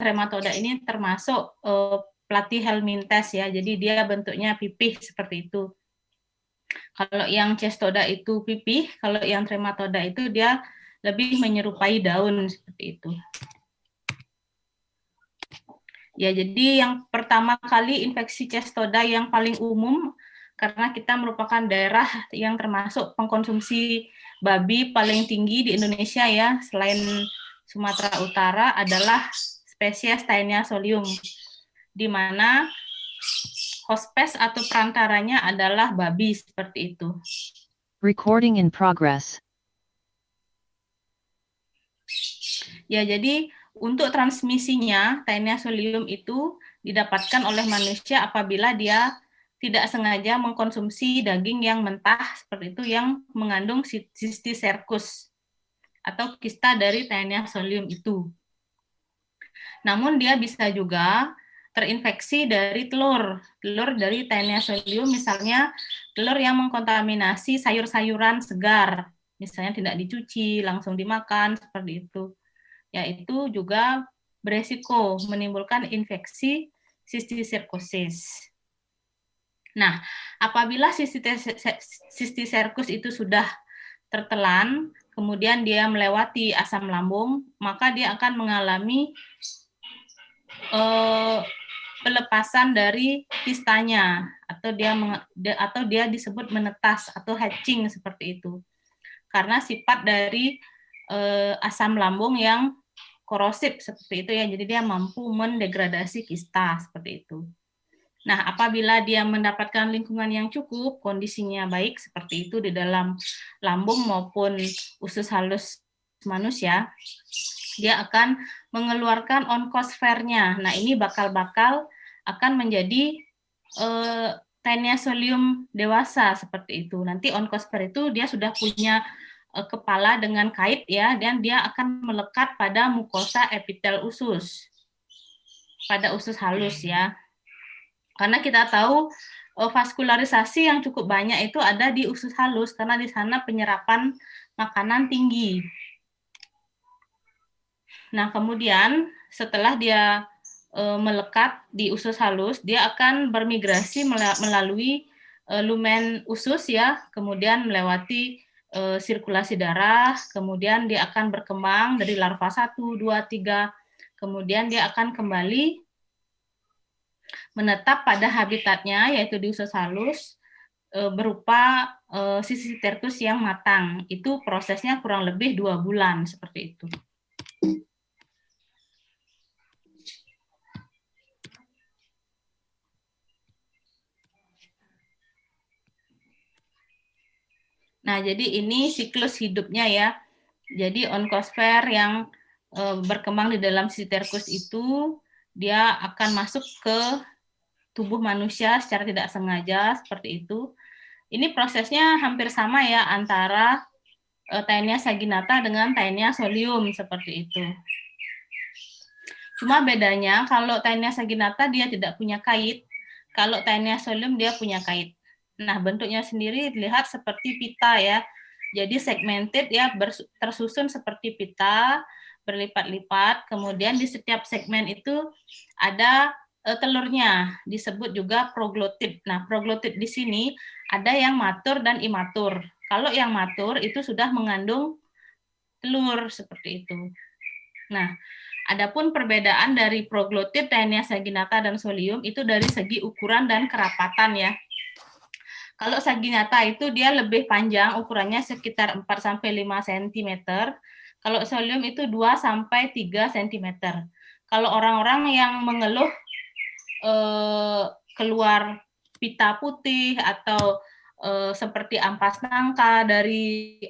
trematoda ini termasuk platyhelminthes ya, jadi dia bentuknya pipih seperti itu. Kalau yang cestoda itu pipih, kalau yang trematoda itu dia lebih menyerupai daun seperti itu. Ya, jadi yang pertama kali infeksi cestoda yang paling umum karena kita merupakan daerah yang termasuk pengkonsumsi babi paling tinggi di Indonesia ya, selain Sumatera Utara adalah spesies Taenia solium, di mana hospes atau perantaranya adalah babi seperti itu. Recording in progress. Ya, jadi untuk transmisinya Taenia solium itu didapatkan oleh manusia apabila dia tidak sengaja mengkonsumsi daging yang mentah seperti itu yang mengandung Cysticercus atau kista dari Taenia solium itu. Namun dia bisa juga terinfeksi dari telur dari Taenia solium, misalnya telur yang mengkontaminasi sayur-sayuran segar, misalnya tidak dicuci, langsung dimakan, seperti itu. Yaitu juga beresiko menimbulkan infeksi Cysticercosis. Nah, apabila Cysticercus itu sudah tertelan, kemudian dia melewati asam lambung, maka dia akan mengalami pelepasan dari kistanya atau dia disebut menetas atau hatching seperti itu. Karena sifat dari asam lambung yang korosif seperti itu ya, jadi dia mampu mendegradasi kista seperti itu. Nah, apabila dia mendapatkan lingkungan yang cukup, kondisinya baik seperti itu di dalam lambung maupun usus halus manusia, dia akan mengeluarkan onkosfernya. Nah, ini bakal-bakal akan menjadi Taenia solium dewasa seperti itu. Nanti onkosfer itu dia sudah punya kepala dengan kait ya, dan dia akan melekat pada mukosa epitel usus, pada usus halus ya. Karena kita tahu vaskularisasi yang cukup banyak itu ada di usus halus karena di sana penyerapan makanan tinggi. Nah, kemudian setelah dia melekat di usus halus, dia akan bermigrasi melalui lumen usus ya, kemudian melewati sirkulasi darah, kemudian dia akan berkembang dari larva 1, 2, 3, kemudian dia akan kembali menetap pada habitatnya, yaitu di usus halus, berupa Cysticercus yang matang. Itu prosesnya kurang lebih 2 bulan, seperti itu. Nah, jadi ini siklus hidupnya ya. Jadi onkosfer yang berkembang di dalam Cysticercus itu, dia akan masuk ke tubuh manusia secara tidak sengaja, seperti itu. Ini prosesnya hampir sama ya antara Taenia saginata dengan Taenia solium, seperti itu. Cuma bedanya kalau Taenia saginata dia tidak punya kait, kalau Taenia solium dia punya kait. Nah, bentuknya sendiri dilihat seperti pita ya. Jadi segmented ya, tersusun seperti pita, berlipat-lipat. Kemudian di setiap segmen itu ada telurnya, disebut juga proglotid. Nah, proglotid di sini ada yang matur dan imatur. Kalau yang matur itu sudah mengandung telur seperti itu. Nah, adapun perbedaan dari proglotid, Taenia saginata dan solium itu dari segi ukuran dan kerapatan ya. Kalau saginata itu dia lebih panjang, ukurannya sekitar 4-5 cm. Kalau solium itu 2-3 cm. Kalau orang-orang yang mengeluh keluar pita putih atau seperti ampas nangka dari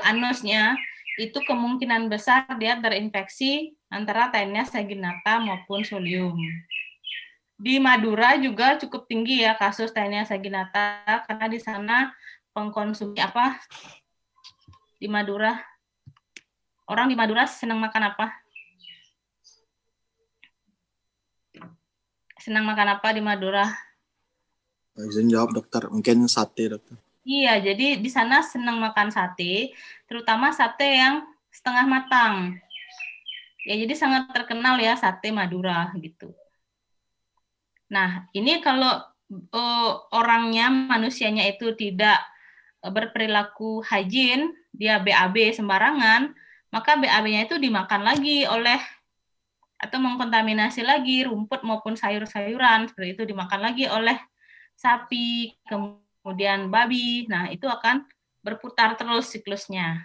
anusnya, itu kemungkinan besar dia terinfeksi antara Taenia saginata maupun solium. Di Madura juga cukup tinggi ya kasus Taenia saginata karena di sana pengkonsumsi apa di Madura, orang di Madura senang makan apa? Senang makan apa di Madura? Izin jawab dokter, mungkin sate dokter. Iya, jadi di sana senang makan sate, terutama sate yang setengah matang. Ya, jadi sangat terkenal ya sate Madura gitu. Nah, ini kalau orangnya, manusianya itu tidak berperilaku hygiene, dia BAB sembarangan, maka BAB-nya itu dimakan lagi oleh atau mengkontaminasi lagi rumput maupun sayur-sayuran, seperti itu dimakan lagi oleh sapi, kemudian babi. Nah, itu akan berputar terus siklusnya.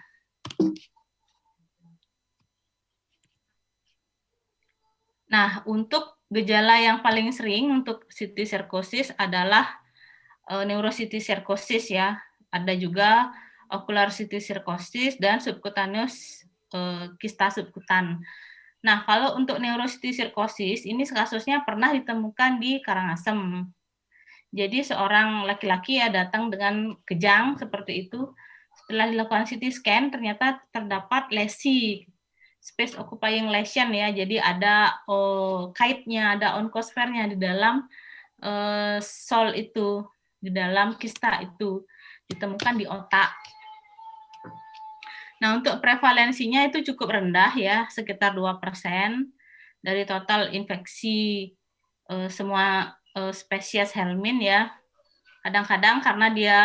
Nah, untuk gejala yang paling sering untuk cysticercosis adalah neurocysticercosis ya. Ada juga ocular cysticercosis dan subcutaneous kista subkutan. Nah, kalau untuk neurocysticercosis ini kasusnya pernah ditemukan di Karangasem. Jadi seorang laki-laki ya datang dengan kejang seperti itu. Setelah dilakukan CT scan ternyata terdapat lesi, space occupying lesion ya. Jadi ada kaitnya, ada oncosfernya di dalam sol itu, di dalam kista itu ditemukan di otak. Nah, untuk prevalensinya itu cukup rendah ya, sekitar 2% dari total infeksi semua spesies helmin ya. Kadang-kadang karena dia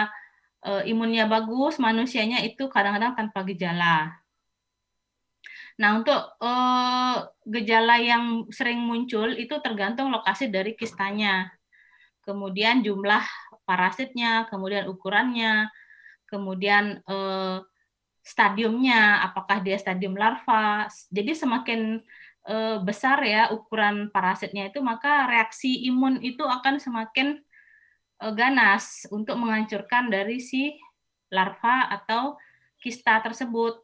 imunnya bagus, manusianya itu kadang-kadang tanpa gejala. Nah, untuk gejala yang sering muncul itu tergantung lokasi dari kistanya. Kemudian jumlah parasitnya, kemudian ukurannya, kemudian stadiumnya, apakah dia stadium larva. Jadi semakin besar ya ukuran parasitnya itu, maka reaksi imun itu akan semakin ganas untuk menghancurkan dari si larva atau kista tersebut.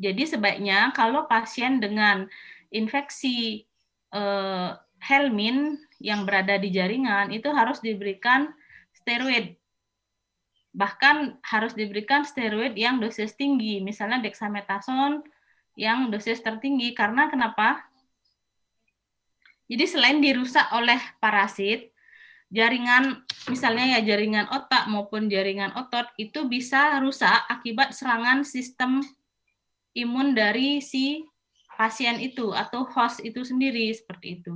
Jadi sebaiknya kalau pasien dengan infeksi helmin yang berada di jaringan itu harus diberikan steroid. Bahkan harus diberikan steroid yang dosis tinggi, misalnya dexamethasone yang dosis tertinggi. Karena kenapa? Jadi selain dirusak oleh parasit, jaringan misalnya ya jaringan otak maupun jaringan otot itu bisa rusak akibat serangan sistem imun dari si pasien itu atau host itu sendiri, seperti itu.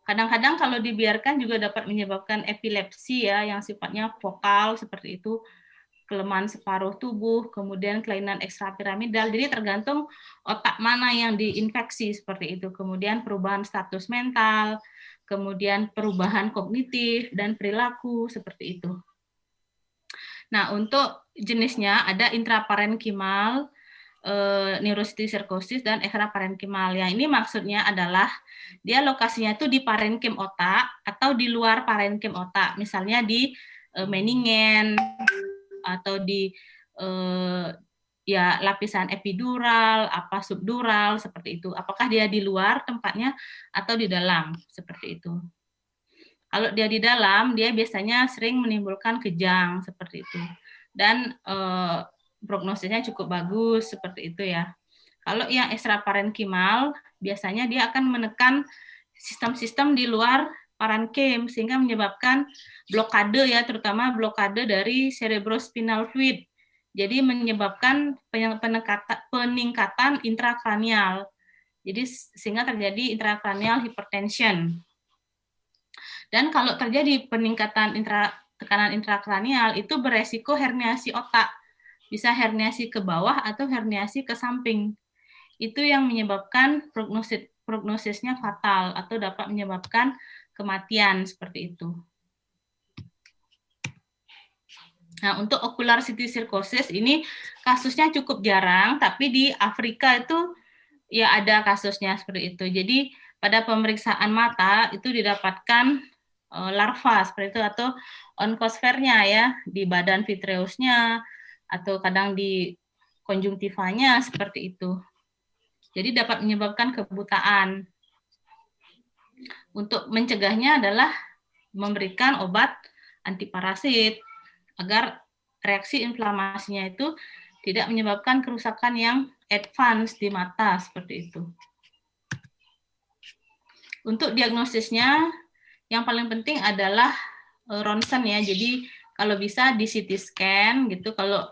Kadang-kadang kalau dibiarkan juga dapat menyebabkan epilepsi ya yang sifatnya vokal seperti itu, kelemahan separuh tubuh, kemudian kelainan ekstrapiramidal. Jadi tergantung otak mana yang diinfeksi seperti itu. Kemudian perubahan status mental, kemudian perubahan kognitif dan perilaku seperti itu. Nah, untuk jenisnya ada intraparenkimal, neurocysticercosis dan ekstraparenkimal. Yang ini maksudnya adalah dia lokasinya itu di parenkim otak atau di luar parenkim otak, misalnya di meningen atau di ya lapisan epidural, apa subdural seperti itu. Apakah dia di luar tempatnya atau di dalam seperti itu. Kalau dia di dalam, dia biasanya sering menimbulkan kejang seperti itu. Dan prognosisnya cukup bagus seperti itu ya. Kalau yang ekstraparenkimal, biasanya dia akan menekan sistem-sistem di luar parenkim sehingga menyebabkan blokade ya, terutama blokade dari cerebrospinal fluid. Jadi menyebabkan peningkatan intrakranial. Jadi sehingga terjadi intrakranial hypertension. Dan kalau terjadi peningkatan tekanan intrakranial itu beresiko herniasi otak. Bisa herniasi ke bawah atau herniasi ke samping. Itu yang menyebabkan prognosisnya fatal atau dapat menyebabkan kematian seperti itu. Nah, untuk ocular cysticercosis ini kasusnya cukup jarang, tapi di Afrika itu ya ada kasusnya seperti itu. Jadi pada pemeriksaan mata itu didapatkan larva seperti itu atau oncosfernya ya di badan vitreusnya atau kadang di konjungtivanya seperti itu. Jadi dapat menyebabkan kebutaan. Untuk mencegahnya adalah memberikan obat antiparasit agar reaksi inflamasinya itu tidak menyebabkan kerusakan yang advance di mata seperti itu. Untuk diagnosisnya yang paling penting adalah ronsen ya. Jadi kalau bisa di CT scan gitu, kalau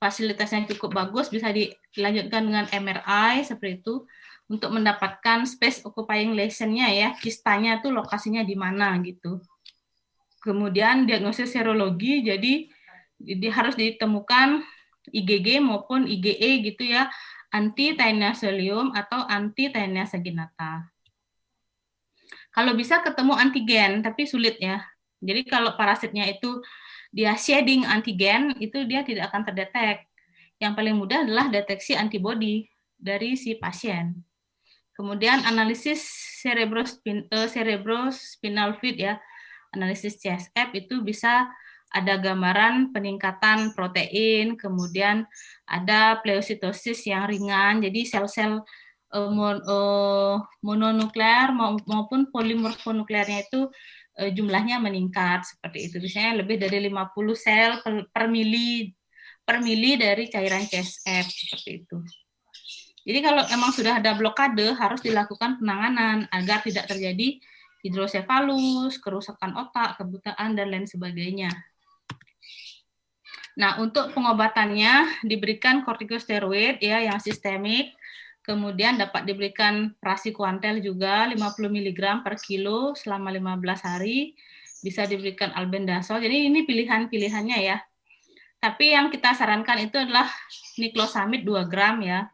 fasilitasnya cukup bagus bisa di dilanjutkan dengan MRI seperti itu untuk mendapatkan space occupying lesion-nya ya, kistanya tuh lokasinya di mana gitu. Kemudian diagnosis serologi, jadi harus ditemukan IgG maupun IgE gitu ya, anti Taenia solium atau anti Taenia saginata. Kalau bisa ketemu antigen, tapi sulit ya. Jadi kalau parasitnya itu dia shedding antigen, itu dia tidak akan terdetek. Yang paling mudah adalah deteksi antibodi dari si pasien. Kemudian analisis cerebrospinal fluid ya, analisis CSF itu bisa ada gambaran peningkatan protein, kemudian ada pleositosis yang ringan, jadi sel-sel mononuklear maupun polimorfonuklearnya itu jumlahnya meningkat seperti itu. Biasanya lebih dari 50 sel per mili dari cairan CSF seperti itu. Jadi kalau emang sudah ada blokade harus dilakukan penanganan agar tidak terjadi hidrosefalus, kerusakan otak, kebutaan dan lain sebagainya. Nah, untuk pengobatannya diberikan kortikosteroid ya yang sistemik, kemudian dapat diberikan praziquantel juga 50 mg per kilo selama 15 hari, bisa diberikan albendazole. Jadi ini pilihan-pilihannya ya. Tapi yang kita sarankan itu adalah niklosamid 2 gram ya.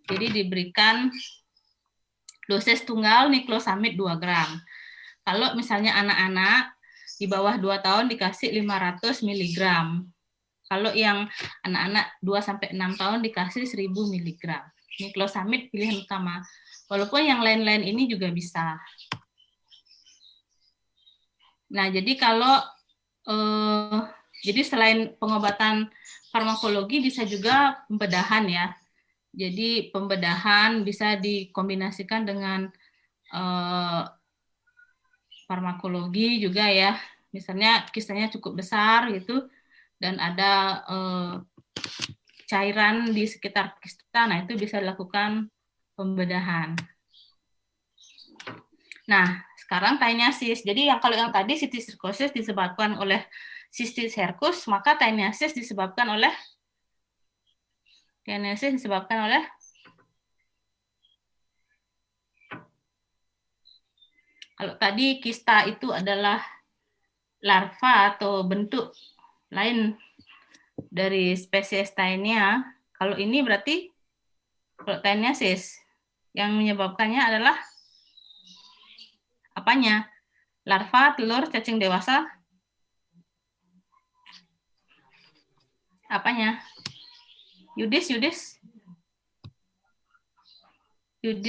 Jadi diberikan dosis tunggal niklosamid 2 gram. Kalau misalnya anak-anak di bawah 2 tahun dikasih 500 mg. Kalau yang anak-anak 2-6 tahun dikasih 1000 mg. Niklosamid pilihan utama. Walaupun yang lain-lain ini juga bisa. Nah, jadi kalau jadi selain pengobatan farmakologi bisa juga pembedahan ya. Jadi pembedahan bisa dikombinasikan dengan farmakologi juga ya. Misalnya kistanya cukup besar gitu dan ada cairan di sekitar kista, nah itu bisa dilakukan pembedahan. Nah, sekarang taeniasis. Jadi kalau yang tadi cystosircosis disebabkan oleh cystic cercus, maka taeniasis disebabkan oleh kalau tadi kista itu adalah larva atau bentuk lain dari spesies Taenia, kalau ini berarti kalau taeniasis yang menyebabkannya adalah apanya? Larva, telur, cacing dewasa? Apanya? Yudis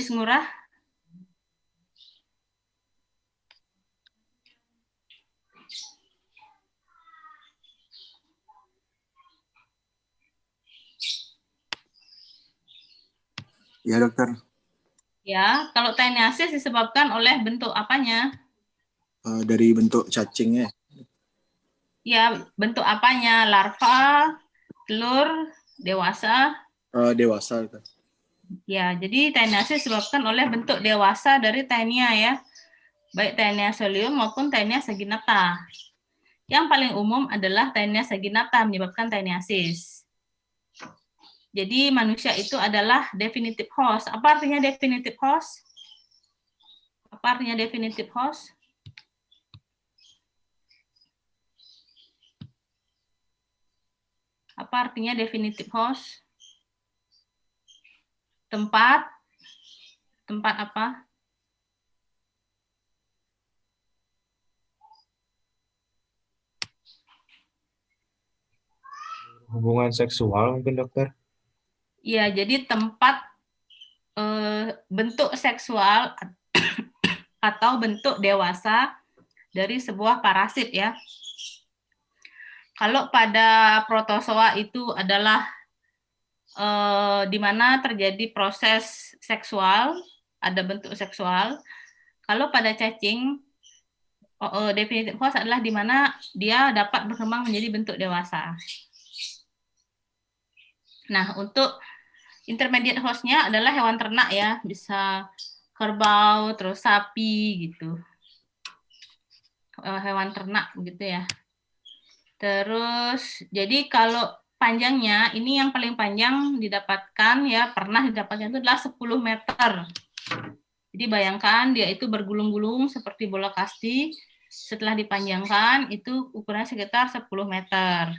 Ngurah? Ya dokter. Ya, kalau taeniasis disebabkan oleh bentuk apanya? Dari bentuk cacingnya. Ya, bentuk apanya? Larva, telur, dewasa? Dewasa. Dokter. Ya, jadi taeniasis disebabkan oleh bentuk dewasa dari taenia ya. Baik Taenia solium maupun Taenia saginata. Yang paling umum adalah Taenia saginata menyebabkan taeniasis. Jadi manusia itu adalah definitive host. Apa artinya definitive host? Apa artinya definitive host? Apa artinya definitive host? Tempat apa? Hubungan seksual mungkin dokter? Ya, jadi tempat bentuk seksual atau bentuk dewasa dari sebuah parasit ya. Kalau pada protozoa itu adalah di mana terjadi proses seksual, ada bentuk seksual. Kalau pada cacing, definitive host adalah di mana dia dapat berkembang menjadi bentuk dewasa. Nah, untuk intermediate host-nya adalah hewan ternak ya, bisa kerbau, terus sapi gitu. Hewan ternak gitu ya. Terus, jadi kalau panjangnya, ini yang paling panjang didapatkan ya, pernah didapatkan itu adalah 10 meter. Jadi bayangkan dia itu bergulung-gulung seperti bola kasti, setelah dipanjangkan itu ukurannya sekitar 10 meter.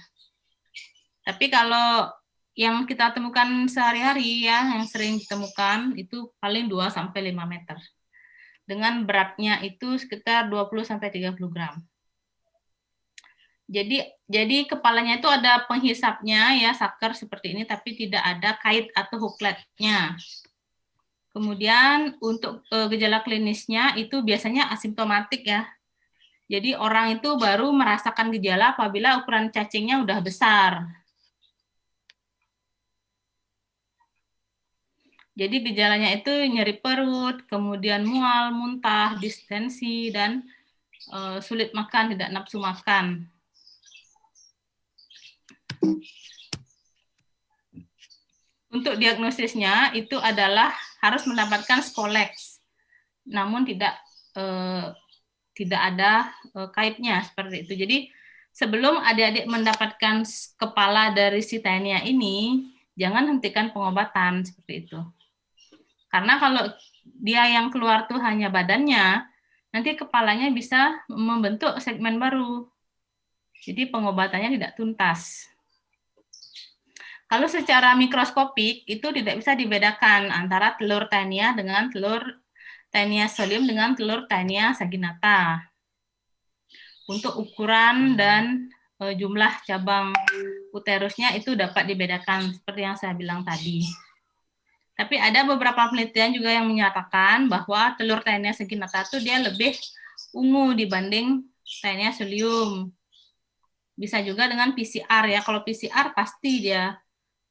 Tapi kalau yang kita temukan sehari-hari ya, yang sering ditemukan itu paling 2-5 meter. Dengan beratnya itu sekitar 20-30 gram. Jadi kepalanya itu ada penghisapnya ya, saker seperti ini, tapi tidak ada kait atau hookletnya. Kemudian untuk gejala klinisnya itu biasanya asimptomatik ya. Jadi orang itu baru merasakan gejala apabila ukuran cacingnya udah besar. Jadi gejalanya itu nyeri perut, kemudian mual, muntah, distensi, dan sulit makan, tidak nafsu makan. Untuk diagnosisnya itu adalah harus mendapatkan Skolex, namun tidak ada kaitnya seperti itu. Jadi sebelum adik-adik mendapatkan kepala dari si Taenia ini, jangan hentikan pengobatan seperti itu. Karena kalau dia yang keluar tuh hanya badannya, nanti kepalanya bisa membentuk segmen baru. Jadi pengobatannya tidak tuntas. Kalau secara mikroskopik itu tidak bisa dibedakan antara telur Taenia dengan telur Taenia solium dengan telur Taenia saginata. Untuk ukuran dan jumlah cabang uterusnya itu dapat dibedakan seperti yang saya bilang tadi. Tapi ada beberapa penelitian juga yang menyatakan bahwa telur Taenia saginata itu dia lebih ungu dibanding Taenia solium. Bisa juga dengan PCR ya. Kalau PCR pasti dia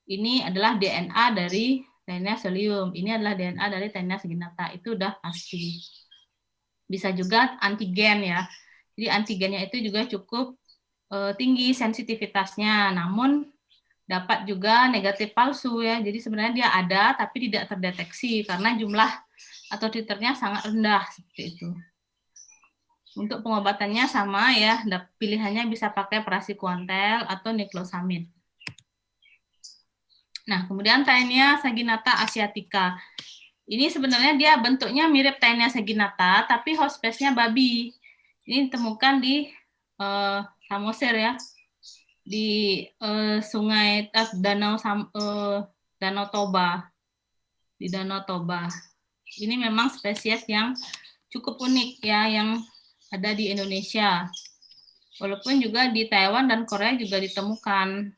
ini adalah DNA dari Taenia solium. Ini adalah DNA dari Taenia saginata. Itu udah pasti. Bisa juga antigen ya. Jadi antigennya itu juga cukup tinggi sensitivitasnya. Namun dapat juga negatif palsu ya. Jadi sebenarnya dia ada tapi tidak terdeteksi karena jumlah atau titernya sangat rendah seperti itu. Untuk pengobatannya sama ya. Pilihannya bisa pakai praziquantel atau niclosamid. Nah, kemudian Taenia saginata asiatica. Ini sebenarnya dia bentuknya mirip Taenia saginata, tapi host space-nya babi. Ini ditemukan di Samosir ya, di sungai Danau Toba. Di Danau Toba. Ini memang spesies yang cukup unik ya, yang ada di Indonesia. Walaupun juga di Taiwan dan Korea juga ditemukan.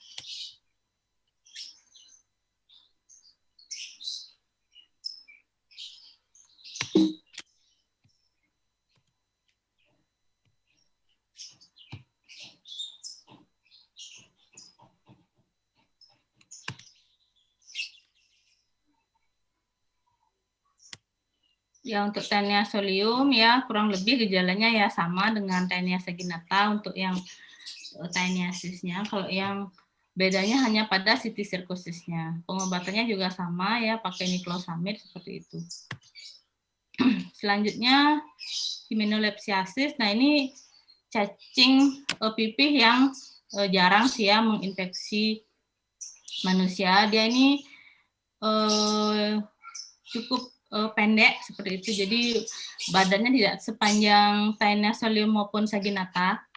Ya untuk Taenia solium ya kurang lebih gejalanya ya sama dengan Taenia saginata untuk yang taeniasisnya. Kalau yang bedanya hanya pada sitisirkusisnya. Pengobatannya juga sama ya pakai niclosamid seperti itu. Selanjutnya himenolepsiasis. Nah ini cacing pipih yang jarang sih ya menginfeksi manusia. Dia ini cukup pendek seperti itu, jadi badannya tidak sepanjang Taenia solium maupun saginata,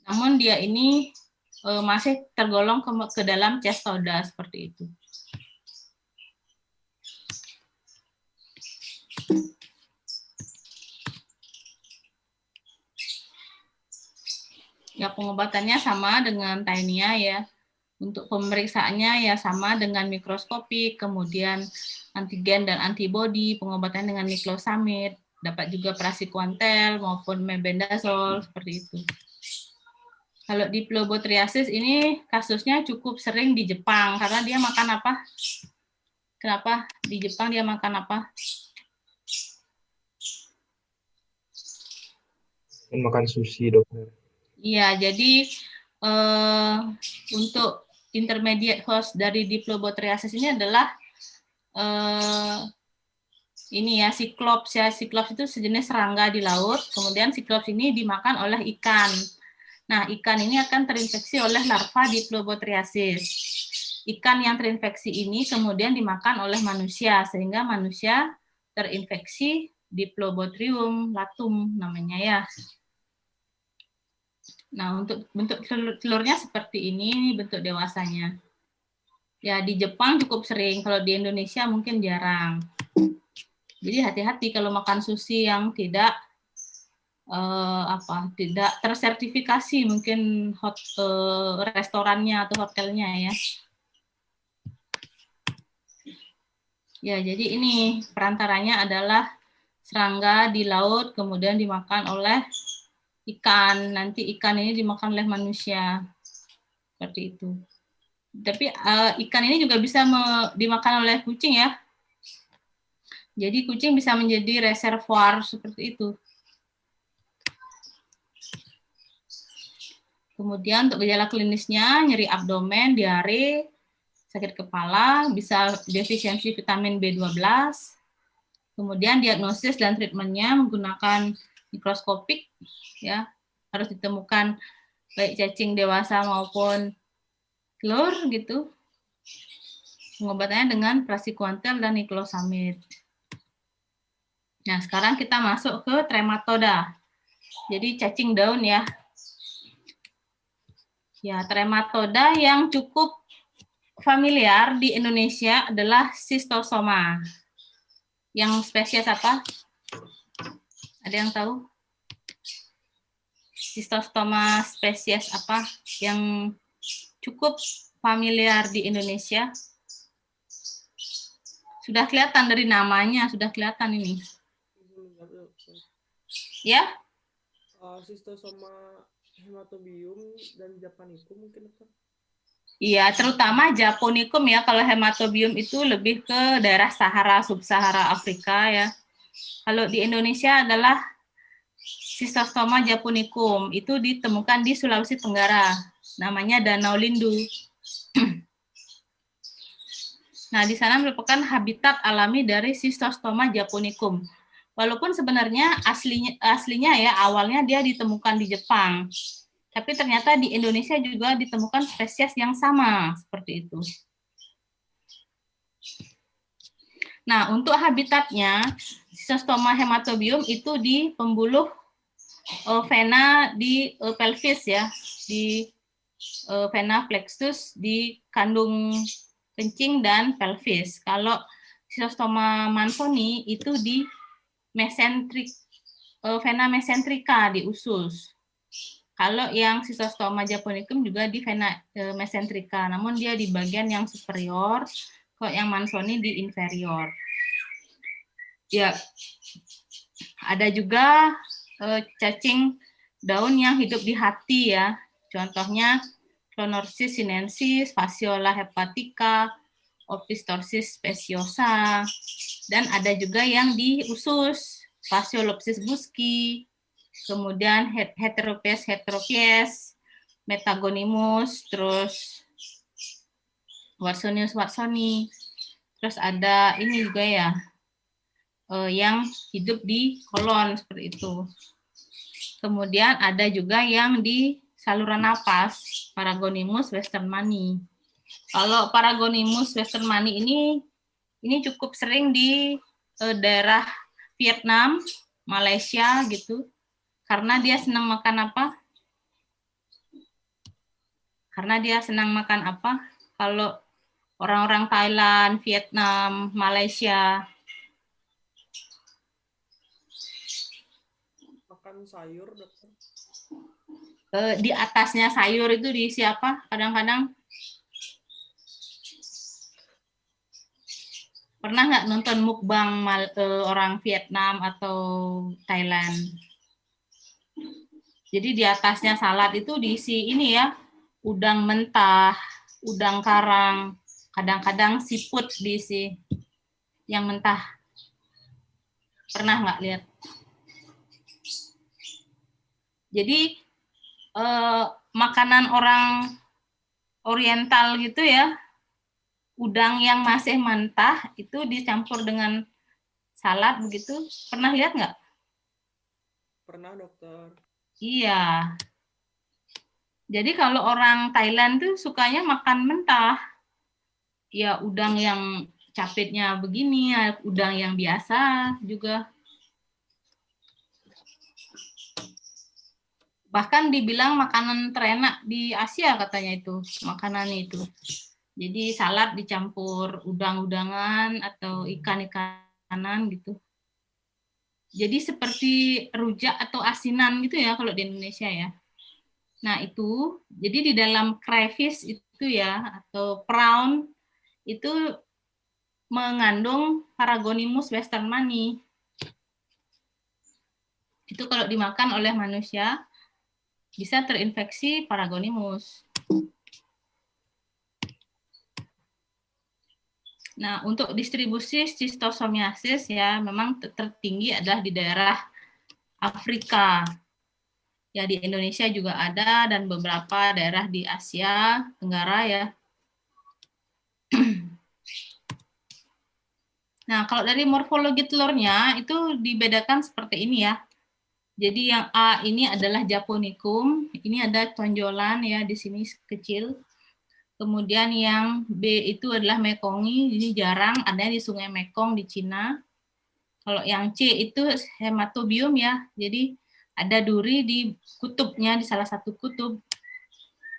namun dia ini masih tergolong ke dalam cestoda seperti itu. Ya pengobatannya sama dengan Taenia ya. Untuk pemeriksaannya ya sama dengan mikroskopik, kemudian antigen dan antibodi, pengobatan dengan niclosamid, dapat juga praziquantel maupun mebendazole seperti itu. Kalau diplobotriasis ini kasusnya cukup sering di Jepang karena dia makan apa? Kenapa di Jepang dia makan apa? Makan sushi, dokter. Iya, jadi untuk intermediate host dari diplobotriasis ini adalah ini ya Cyclops ya. Cyclops itu sejenis serangga di laut. Kemudian Cyclops ini dimakan oleh ikan. Nah, ikan ini akan terinfeksi oleh larva Diplobotriasis. Ikan yang terinfeksi ini kemudian dimakan oleh manusia, sehingga manusia terinfeksi Diplobotrium latum namanya ya. Nah, untuk bentuk telurnya seperti ini bentuk dewasanya. Ya, di Jepang cukup sering, kalau di Indonesia mungkin jarang. Jadi hati-hati kalau makan sushi yang tidak tidak tersertifikasi, mungkin restorannya atau hotelnya ya. Ya, jadi ini perantaranya adalah serangga di laut kemudian dimakan oleh ikan. Nanti ikan ini dimakan oleh manusia. Seperti itu. Tapi ikan ini juga bisa dimakan oleh kucing ya. Jadi kucing bisa menjadi reservoir seperti itu. Kemudian untuk gejala klinisnya, nyeri abdomen, diare, sakit kepala, bisa defisiensi vitamin B12. Kemudian diagnosis dan treatmentnya menggunakan mikroskopik, ya harus ditemukan baik cacing dewasa maupun telur gitu. Pengobatannya dengan praziquantel dan niclosamid. Nah, sekarang kita masuk ke trematoda. Jadi cacing daun ya. Ya, trematoda yang cukup familiar di Indonesia adalah Schistosoma. Yang spesies apa? Ada yang tahu? Schistosoma spesies apa yang cukup familiar di Indonesia? Sudah kelihatan dari namanya, sudah kelihatan ini. Ya? Schistosoma hematobium dan japonicum mungkin, dokter? Iya, terutama Japonicum ya. Kalau hematobium itu lebih ke daerah Sahara, Sub-Sahara Afrika ya. Kalau di Indonesia adalah Schistosoma japonicum. Itu ditemukan di Sulawesi Tenggara. Namanya Danau Lindu. Nah, di sana merupakan habitat alami dari Schistosoma japonicum. Walaupun sebenarnya aslinya ya awalnya dia ditemukan di Jepang. Tapi ternyata di Indonesia juga ditemukan spesies yang sama seperti itu. Nah, untuk habitatnya Schistosoma hematobium itu di pembuluh vena di pelvis ya, di vena plexus di kandung kencing dan pelvis. Kalau Schistosoma mansoni itu di vena mesentrika di usus. Kalau yang Schistosoma japonicum juga di vena mesentrika, namun dia di bagian yang superior, kalau yang mansoni di inferior. Ya, ada juga cacing daun yang hidup di hati ya. Contohnya Clonorchis sinensis, Fasciola hepatica, Opisthorhis speciosa, dan ada juga yang di usus, Fasciolopsis busci, kemudian Heteropies, Metagonimus, terus Watsonius watsoni, terus ada ini juga ya, yang hidup di kolon seperti itu. Kemudian ada juga yang di saluran napas, Paragonimus westermani. Kalau Paragonimus westermani ini cukup sering di daerah Vietnam, Malaysia gitu. Karena dia senang makan apa? Karena dia senang makan apa? Kalau orang-orang Thailand, Vietnam, Malaysia. Makan sayur, dokter? Di atasnya sayur itu diisi apa? Kadang-kadang pernah nggak nonton mukbang orang Vietnam atau Thailand? Jadi di atasnya salad itu diisi ini ya, udang mentah, udang karang, kadang-kadang siput diisi yang mentah. Pernah nggak lihat? Jadi makanan orang Oriental gitu ya, udang yang masih mentah itu dicampur dengan salad begitu. Pernah lihat nggak? Pernah, dokter. Iya. Jadi kalau orang Thailand tuh sukanya makan mentah. Ya udang yang capitnya begini, ya udang yang biasa juga. Bahkan dibilang makanan terenak di Asia katanya itu, makanan itu. Jadi salad dicampur udang-udangan atau ikan-ikanan gitu. Jadi seperti rujak atau asinan gitu ya kalau di Indonesia ya. Nah itu, jadi di dalam crayfish itu ya, atau prawn, itu mengandung Paragonimus westermani. Itu kalau dimakan oleh manusia, bisa terinfeksi Paragonimus. Nah, untuk distribusi schistosomiasis ya memang tertinggi adalah di daerah Afrika. Ya di Indonesia juga ada dan beberapa daerah di Asia Tenggara ya. Nah, kalau dari morfologi telurnya itu dibedakan seperti ini ya. Jadi yang A ini adalah Japonicum, ini ada tonjolan ya di sini kecil. Kemudian yang B itu adalah Mekongi, ini jarang ada di Sungai Mekong di Cina. Kalau yang C itu Hematobium ya, jadi ada duri di kutubnya, di salah satu kutub.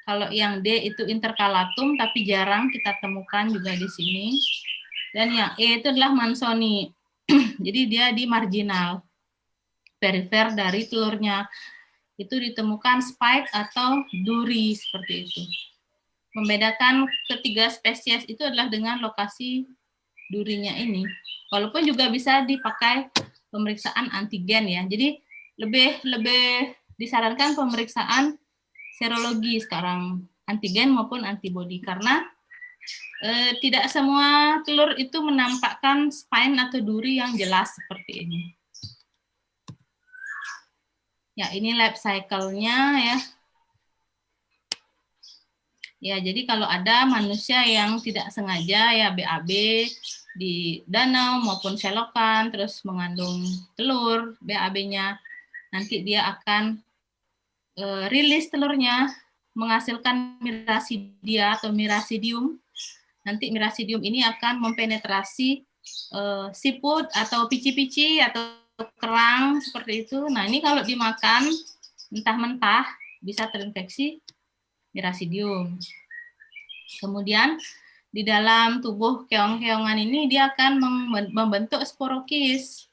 Kalau yang D itu Intercalatum, tapi jarang kita temukan juga di sini. Dan yang E itu adalah Mansoni, jadi dia di marginal, perifer dari telurnya. Itu ditemukan spike atau duri seperti itu. Membedakan ketiga spesies itu adalah dengan lokasi durinya ini. Walaupun juga bisa dipakai pemeriksaan antigen ya. Jadi lebih disarankan pemeriksaan serologi sekarang, antigen maupun antibodi, karena tidak semua telur itu menampakkan spine atau duri yang jelas seperti ini. Ya, ini life cycle-nya ya. Ya, jadi kalau ada manusia yang tidak sengaja ya BAB di danau maupun selokan terus mengandung telur BAB-nya, nanti dia akan rilis telurnya menghasilkan mirasidia atau mirasidium. Nanti mirasidium ini akan mempenetrasi siput atau pici-pici atau kerang seperti itu. Nah, ini kalau dimakan mentah-mentah bisa terinfeksi mirasidium. Kemudian di dalam tubuh keong-keongan ini dia akan membentuk sporokis.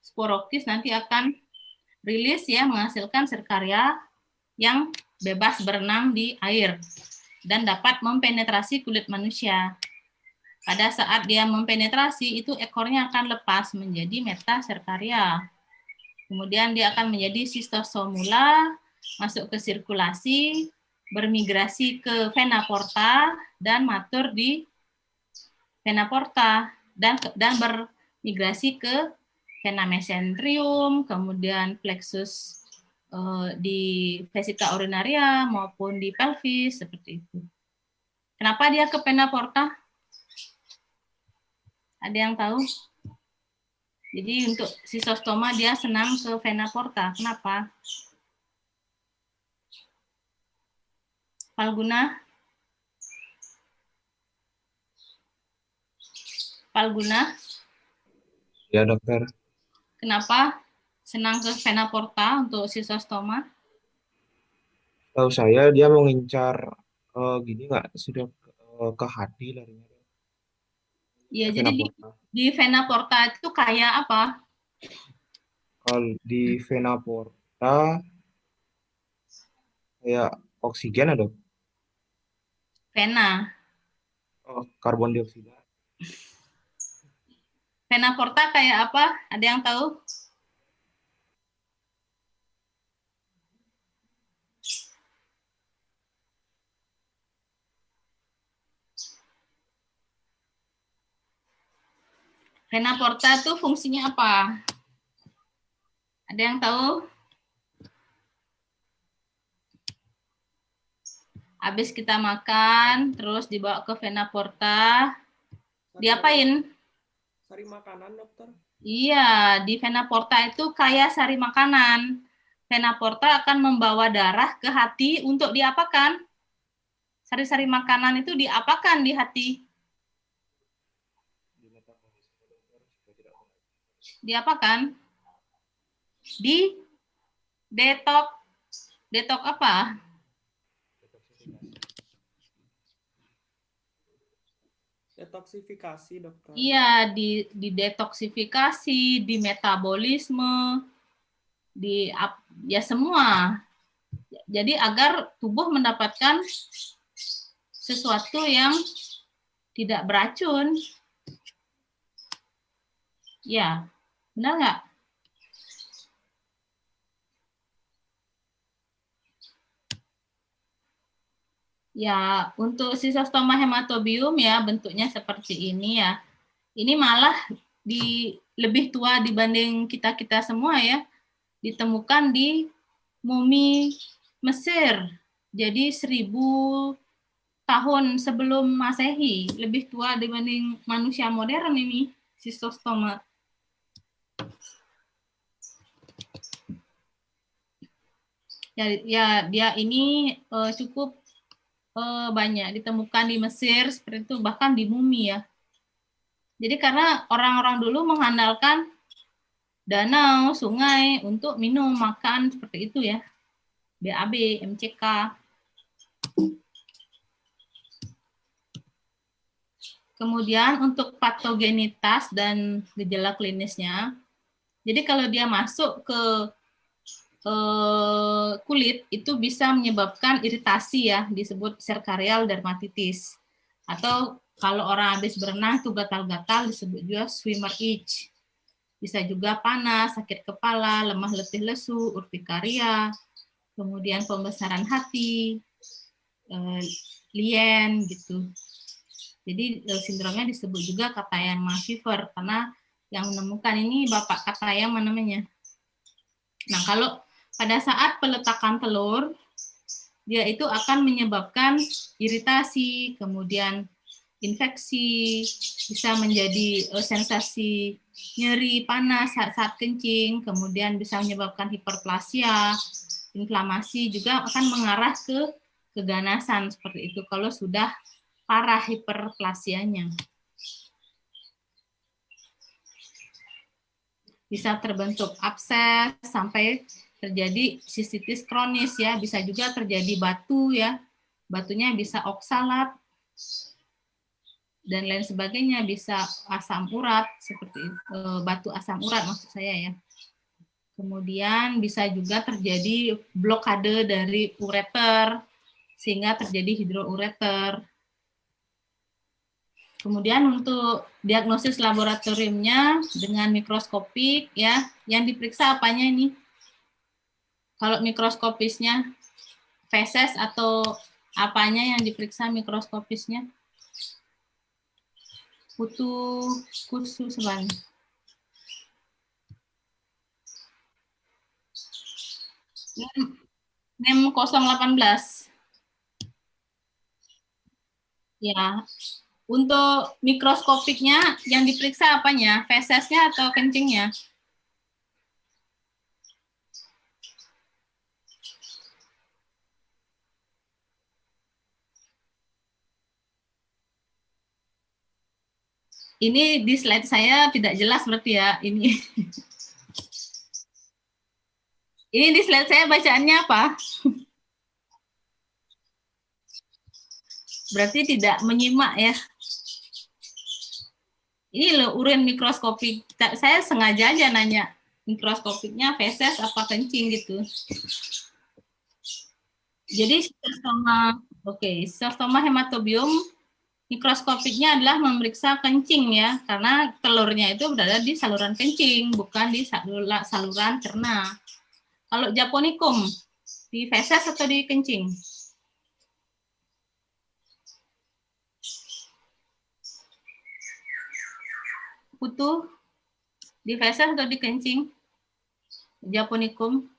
Sporokis nanti akan rilis ya menghasilkan serkaria yang bebas berenang di air dan dapat mempenetrasi kulit manusia. Pada saat dia mempenetrasi itu ekornya akan lepas menjadi metaserkaria. Kemudian dia akan menjadi cystosomula, masuk ke sirkulasi, bermigrasi ke vena porta dan matur di vena porta dan bermigrasi ke vena mesenterium, kemudian plexus di vesika urinaria maupun di pelvis seperti itu. Kenapa dia ke vena porta? Ada yang tahu? Jadi untuk sisostoma dia senang ke vena porta. Kenapa? Palguna? Palguna? Ya dokter. Kenapa senang ke vena porta untuk sisostoma? Tahu saya dia mau ngincar gini nggak sudah ke hati larinya. Ya, Vena jadi porta. di vena porta itu kayak apa? Kalau di vena porta kayak oksigen ada. Vena. Oh, karbon dioksida. Vena porta kayak apa? Ada yang tahu? Vena porta itu fungsinya apa? Ada yang tahu? Habis kita makan, terus dibawa ke vena porta, diapain? Sari makanan, dokter. Iya, di vena porta itu kayak sari makanan. vena porta akan membawa darah ke hati untuk diapakan? Sari-sari makanan itu diapakan di hati? Diapakan? Di detok. Detok apa? Detoksifikasi, dokter. Iya, di detoksifikasi, di metabolisme, ya semua. Jadi agar tubuh mendapatkan sesuatu yang tidak beracun. Ya, benar nggak? Ya, untuk Schistosoma hematobium ya bentuknya seperti ini ya. Ini malah lebih tua dibanding kita-kita semua ya. Ditemukan di mumi Mesir. Jadi 1000 tahun sebelum Masehi, lebih tua dibanding manusia modern ini, Schistosoma. Ya dia ini cukup banyak ditemukan di Mesir seperti itu, bahkan di mumi ya. Jadi karena orang-orang dulu mengandalkan danau, sungai untuk minum, makan seperti itu ya. BAB, MCK. Kemudian untuk patogenitas dan gejala klinisnya. Jadi kalau dia masuk ke kulit itu bisa menyebabkan iritasi ya, disebut serkarial dermatitis. Atau kalau orang habis berenang itu gatal-gatal disebut juga swimmer itch. Bisa juga panas, sakit kepala, lemah letih lesu, urtikaria, kemudian pembesaran hati, lien gitu. Jadi sindromnya disebut juga Katayama fever karena yang menemukan ini Bapak Katayama namanya. Nah, kalau pada saat peletakan telur, dia itu akan menyebabkan iritasi, kemudian infeksi, bisa menjadi sensasi nyeri, panas saat kencing, kemudian bisa menyebabkan hiperplasia, inflamasi, juga akan mengarah ke keganasan seperti itu kalau sudah parah hiperplasianya. Bisa terbentuk abses sampai terjadi sistitis kronis ya, bisa juga terjadi batu ya, batunya bisa oksalat dan lain sebagainya, bisa asam urat seperti batu asam urat maksud saya ya. Kemudian bisa juga terjadi blokade dari ureter sehingga terjadi hidroureter. Kemudian untuk diagnosis laboratoriumnya dengan mikroskopik ya, yang diperiksa apanya ini? Kalau mikroskopisnya, feses atau apanya yang diperiksa mikroskopisnya? Kutu seban. NEM 018. Ya, untuk mikroskopiknya yang diperiksa apanya? Fesesnya atau kencingnya? Ini di slide saya tidak jelas berarti ya ini. Ini di slide saya bacaannya apa? Berarti tidak menyimak ya. Ini loh urin mikroskopik. Saya sengaja aja nanya mikroskopiknya feses apa kencing gitu. Jadi Schistosoma hematobium mikroskopiknya adalah memeriksa kencing ya, karena telurnya itu berada di saluran kencing, bukan di saluran cerna. Kalau Japonicum, di feses atau di kencing? Kutu, di feses atau di kencing? Japonicum?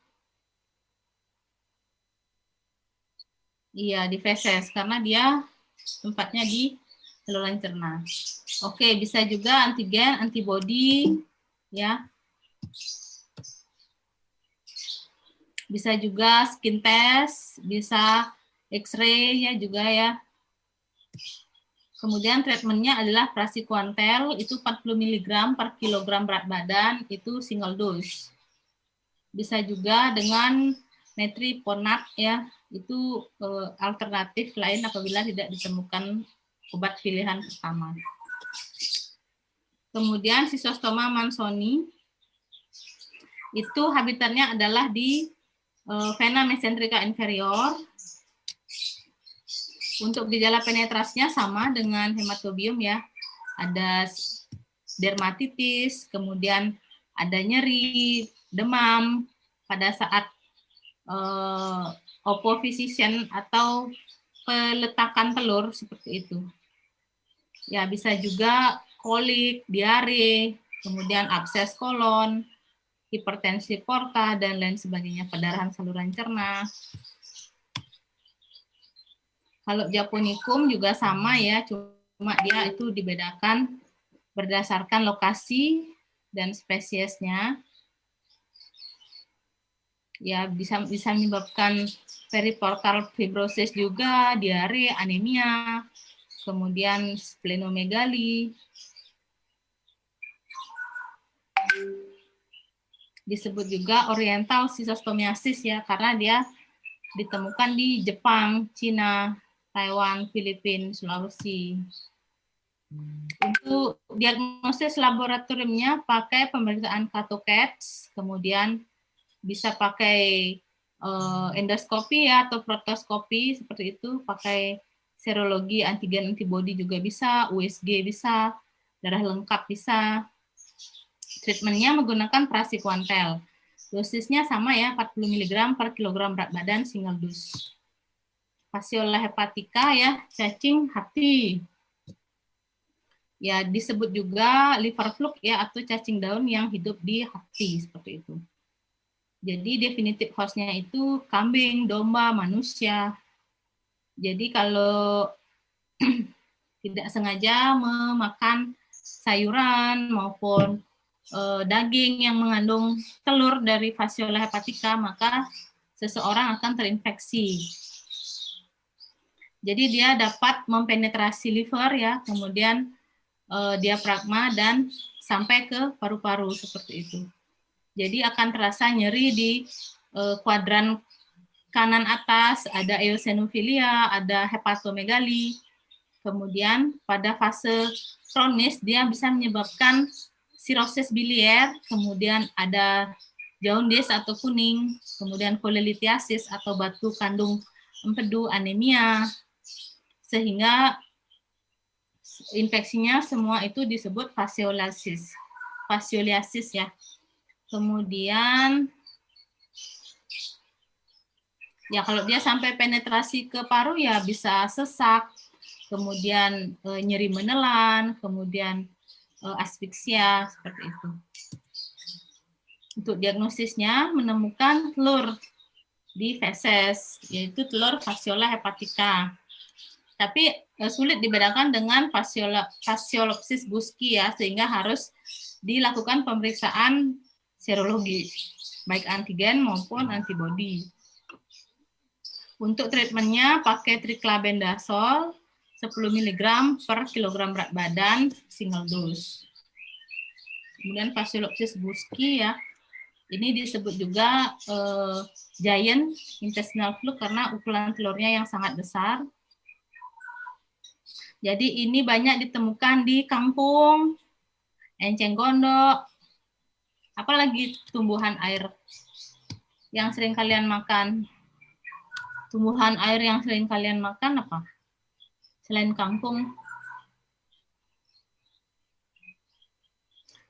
Iya, di feses, karena dia tempatnya di saluran cerna. Oke, bisa juga antigen, antibody, ya. Bisa juga skin test, bisa X-ray ya juga ya. Kemudian treatmentnya adalah praziquantel, itu 40 mg per kilogram berat badan, itu single dose. Bisa juga dengan metriponat ya, itu alternatif lain apabila tidak ditemukan obat pilihan pertama. Kemudian Schistosoma mansoni, itu habitatnya adalah di vena mesenterica inferior. Untuk gejala penetrasinya sama dengan hematobium ya. Ada dermatitis, kemudian ada nyeri, demam pada saat ovovivisection atau peletakan telur seperti itu. Ya, bisa juga kolik, diare, kemudian abses kolon, hipertensi porta, dan lain sebagainya, perdarahan saluran cerna. Kalau Japonicum juga sama ya, cuma dia itu dibedakan berdasarkan lokasi dan spesiesnya. Ya, bisa menyebabkan periportal fibrosis juga, diare, anemia, kemudian splenomegali. Disebut juga oriental schistosomiasis ya, karena dia ditemukan di Jepang, Cina, Taiwan, Filipina, Sulawesi. Untuk diagnosis laboratoriumnya pakai pemeriksaan CATO-CATS, kemudian bisa pakai endoskopi ya atau protoskopi seperti itu, pakai serologi antigen antibody juga bisa, USG bisa, darah lengkap bisa. Treatmentnya menggunakan praziquantel. Dosisnya sama ya, 40 mg per kilogram berat badan single dose. Fasciola hepatica ya, cacing hati. Ya, disebut juga liver fluke ya atau cacing daun yang hidup di hati seperti itu. Jadi definitif hostnya itu kambing, domba, manusia. Jadi kalau tidak sengaja memakan sayuran maupun daging yang mengandung telur dari Fasciola hepatica, maka seseorang akan terinfeksi. Jadi dia dapat mempenetrasi liver ya, kemudian diafragma dan sampai ke paru-paru seperti itu. Jadi akan terasa nyeri di kuadran kanan atas, ada eosinofilia, ada hepatomegali. Kemudian pada fase kronis dia bisa menyebabkan sirosis biliar, kemudian ada jaundice atau kuning, kemudian kolelitiasis atau batu kandung empedu, anemia, sehingga infeksinya semua itu disebut fascioliasis ya. Kemudian ya kalau dia sampai penetrasi ke paru ya bisa sesak, kemudian nyeri menelan, kemudian asfiksia seperti itu. Untuk diagnosisnya menemukan telur di feses, yaitu telur Fasciola hepatica. Tapi sulit dibedakan dengan Fasciolopsis buski ya, sehingga harus dilakukan pemeriksaan serologi, baik antigen maupun antibodi. Untuk treatmentnya pakai triclabendazole 10 mg per kilogram berat badan single dose. Kemudian Fasciolopsis buski ya, ini disebut juga giant intestinal fluke karena ukuran telurnya yang sangat besar. Jadi ini banyak ditemukan di kampung, enceng gondok, apalagi tumbuhan air yang sering kalian makan. Tumbuhan air yang sering kalian makan apa? Selain kangkung.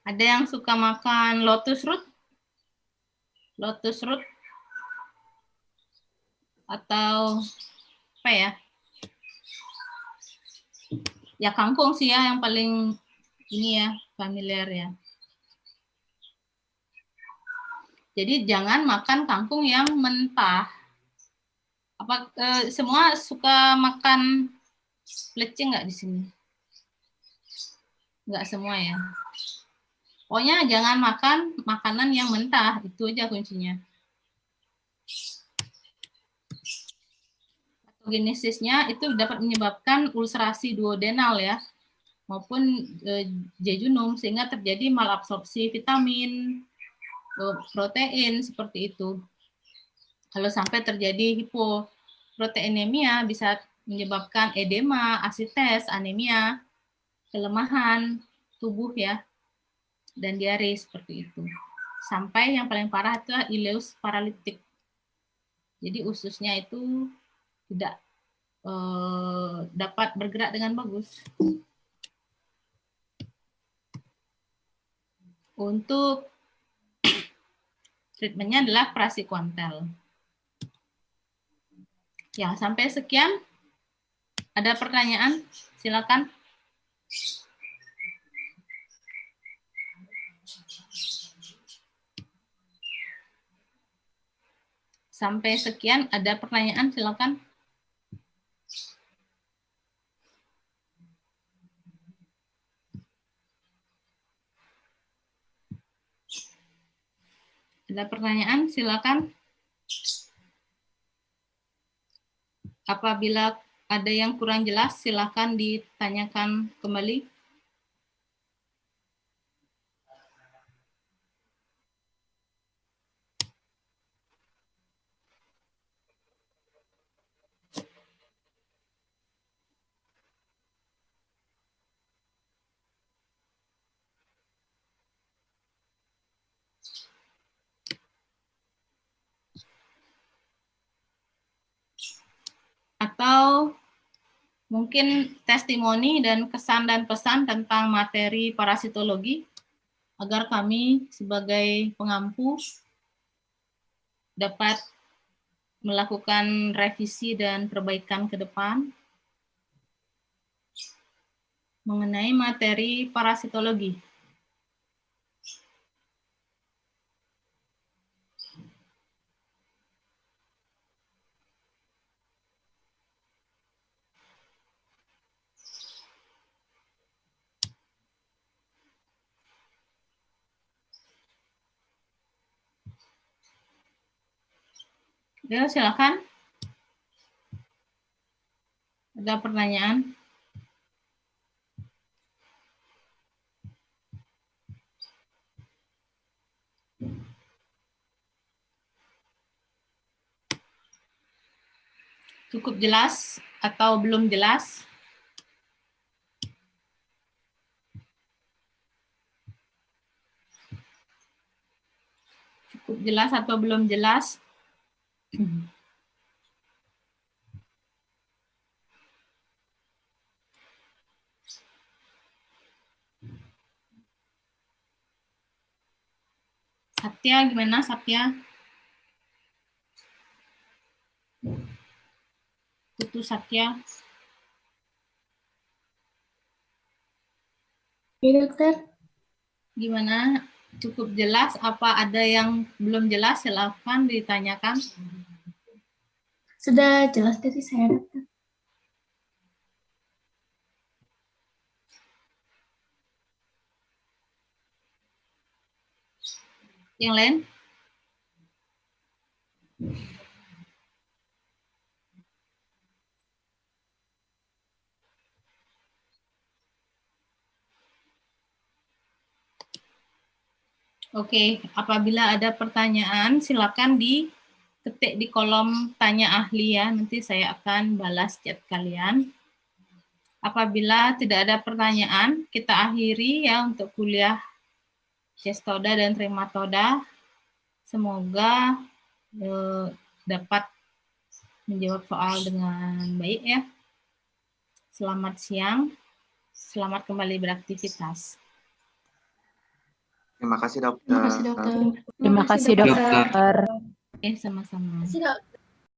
Ada yang suka makan lotus root? Lotus root? Atau apa ya? Ya kangkung sih ya yang paling ini ya, familiar ya. Jadi jangan makan kangkung yang mentah. Apa semua suka makan plecing nggak di sini? Nggak semua ya. Pokoknya jangan makan makanan yang mentah, itu aja kuncinya. Patogenesisnya itu dapat menyebabkan ulcerasi duodenal ya, maupun jejunum, sehingga terjadi malabsorpsi vitamin, protein, seperti itu. Kalau sampai terjadi hipoproteinemia, bisa menyebabkan edema, asites, anemia, kelemahan tubuh ya, dan diare seperti itu. Sampai yang paling parah itu ileus paralitik. Jadi ususnya itu tidak dapat bergerak dengan bagus. Untuk treatmentnya adalah praziquantel. Ya, sampai sekian. Ada pertanyaan? Silakan. Sampai sekian, ada pertanyaan? Silakan. Ada pertanyaan? Silakan. Apabila ada yang kurang jelas, silakan ditanyakan kembali. Atau mungkin testimoni dan kesan dan pesan tentang materi parasitologi, agar kami sebagai pengampu dapat melakukan revisi dan perbaikan ke depan mengenai materi parasitologi. Ya, silakan. Ada pertanyaan? Cukup jelas atau belum jelas? Cukup jelas atau belum jelas? Satya, gimana Satya? Putu Satya. Ya, dokter. Gimana? Cukup jelas? Apa ada yang belum jelas? Silakan ditanyakan. Sudah jelas dari saya, dokter. Yang lain? Oke, apabila ada pertanyaan, silakan diketik di kolom tanya ahli ya. Nanti saya akan balas chat kalian. Apabila tidak ada pertanyaan, kita akhiri ya untuk kuliah cestoda dan trematoda. Semoga dapat menjawab soal dengan baik ya. Selamat siang, selamat kembali beraktivitas. Terima kasih dokter. Terima kasih, dokter. Terima kasih, dokter. Sama-sama. Terima kasih, Dok.